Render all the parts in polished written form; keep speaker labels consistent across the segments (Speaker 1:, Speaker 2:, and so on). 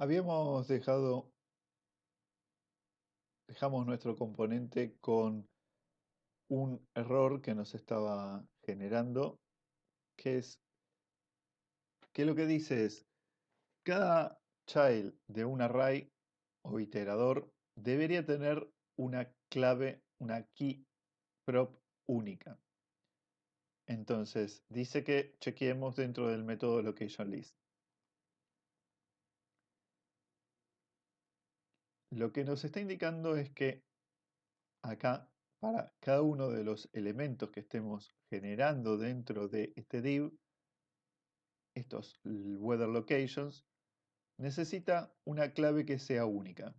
Speaker 1: Habíamos dejamos nuestro componente con un error que nos estaba generando, que es que lo que dice es, cada child de un array o iterador debería tener una clave, una key prop única. Entonces, dice que chequeemos dentro del método location_list. Lo que nos está indicando es que acá, para cada uno de los elementos que estemos generando dentro de este div, estos weather locations, necesita una clave que sea única.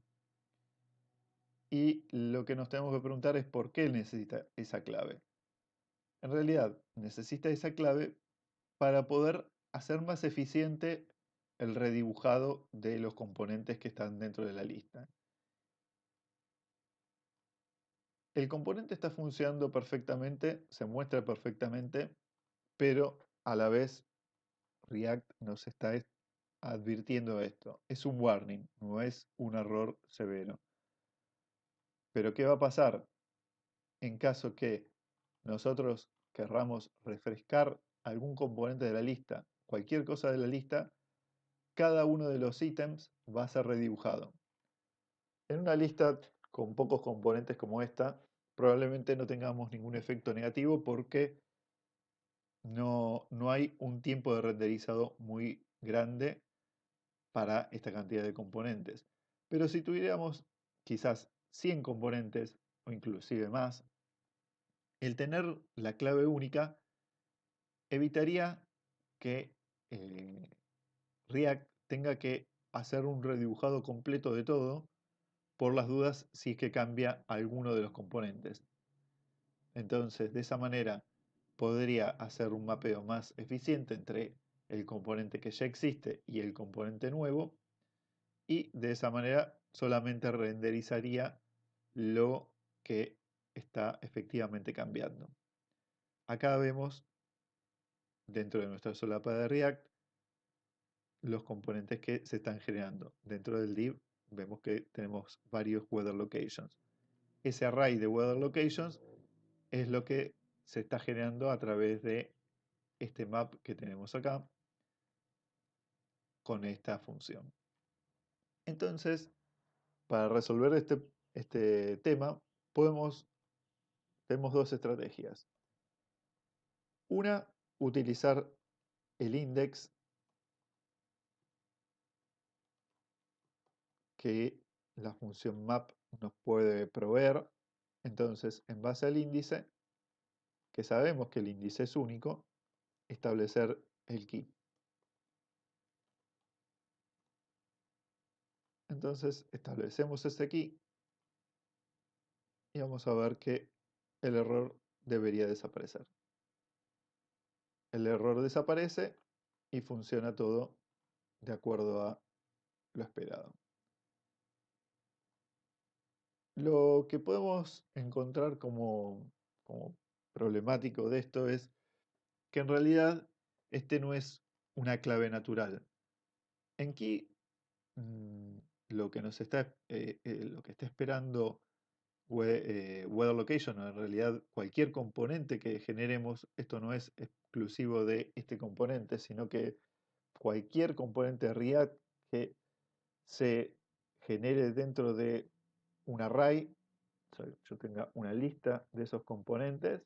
Speaker 1: Y lo que nos tenemos que preguntar es por qué necesita esa clave. En realidad, necesita esa clave para poder hacer más eficiente el redibujado de los componentes que están dentro de la lista. El componente está funcionando perfectamente, se muestra perfectamente, pero a la vez React nos está advirtiendo esto. Es un warning, no es un error severo. Pero ¿qué va a pasar en caso que nosotros querramos refrescar algún componente de la lista, cualquier cosa de la lista? Cada uno de los ítems va a ser redibujado. En una lista con pocos componentes como esta, probablemente no tengamos ningún efecto negativo porque no hay un tiempo de renderizado muy grande para esta cantidad de componentes. Pero si tuviéramos quizás 100 componentes o inclusive más, el tener la clave única evitaría que React tenga que hacer un redibujado completo de todo por las dudas si es que cambia alguno de los componentes. Entonces, de esa manera podría hacer un mapeo más eficiente entre el componente que ya existe y el componente nuevo, y de esa manera solamente renderizaría lo que está efectivamente cambiando. Acá vemos dentro de nuestra solapa de React los componentes que se están generando. Dentro del div vemos que tenemos varios weather locations. Ese array de weather locations es lo que se está generando a través de este map que tenemos acá con esta función. Entonces, para resolver este tema, tenemos dos estrategias. Una, utilizar el index que la función map nos puede proveer. Entonces, en base al índice, que sabemos que el índice es único, establecer el key. Entonces, establecemos este key y vamos a ver que el error debería desaparecer. El error desaparece y funciona todo de acuerdo a lo esperado. Lo que podemos encontrar como problemático de esto es que en realidad este no es una clave natural. En key, lo que nos está, lo que está esperando weather location, o en realidad cualquier componente que generemos, esto no es exclusivo de este componente, sino que cualquier componente de React que se genere dentro de un array, o sea, yo tenga una lista de esos componentes,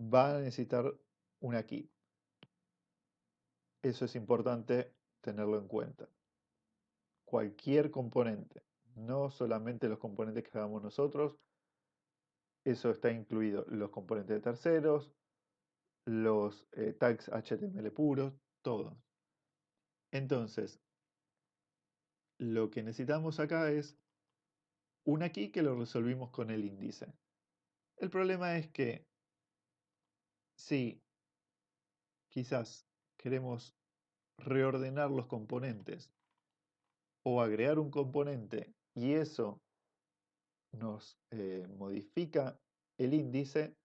Speaker 1: va a necesitar una key. Eso es importante tenerlo en cuenta. Cualquier componente, no solamente los componentes que hagamos nosotros, eso está incluido los componentes de terceros, los tags HTML puros, todos. Entonces, lo que necesitamos acá es una key que lo resolvimos con el índice. El problema es que si quizás queremos reordenar los componentes o agregar un componente y eso nos modifica el índice,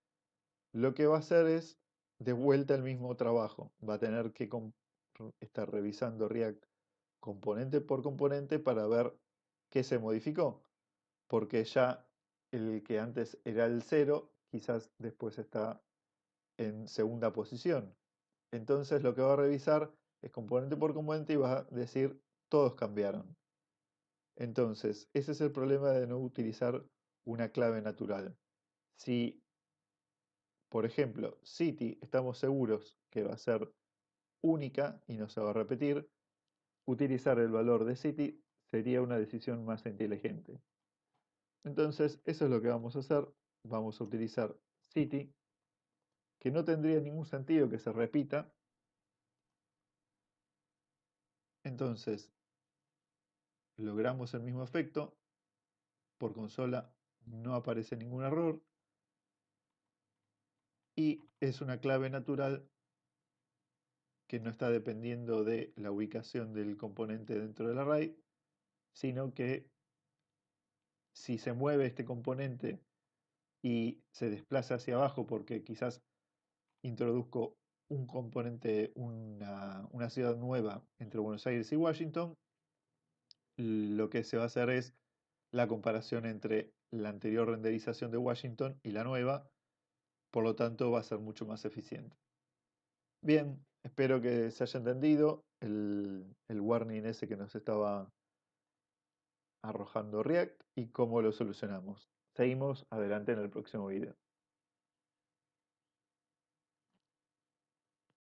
Speaker 1: lo que va a hacer es de vuelta el mismo trabajo. Va a tener que estar revisando React componente por componente para ver qué se modificó, porque ya el que antes era el 0, quizás después está en segunda posición. Entonces lo que va a revisar es componente por componente y va a decir todos cambiaron. Entonces, ese es el problema de no utilizar una clave natural. Si, por ejemplo, city estamos seguros que va a ser única y no se va a repetir, utilizar el valor de city sería una decisión más inteligente. Entonces, eso es lo que vamos a hacer. Vamos a utilizar city, que no tendría ningún sentido que se repita. Entonces, logramos el mismo efecto. Por consola no aparece ningún error. Y es una clave natural que no está dependiendo de la ubicación del componente dentro del array, sino que si se mueve este componente y se desplaza hacia abajo porque quizás introduzco un componente, una ciudad nueva entre Buenos Aires y Washington, lo que se va a hacer es la comparación entre la anterior renderización de Washington y la nueva, por lo tanto va a ser mucho más eficiente. Bien, espero que se haya entendido el warning ese que nos estaba arrojando React y cómo lo solucionamos. Seguimos adelante en el próximo video.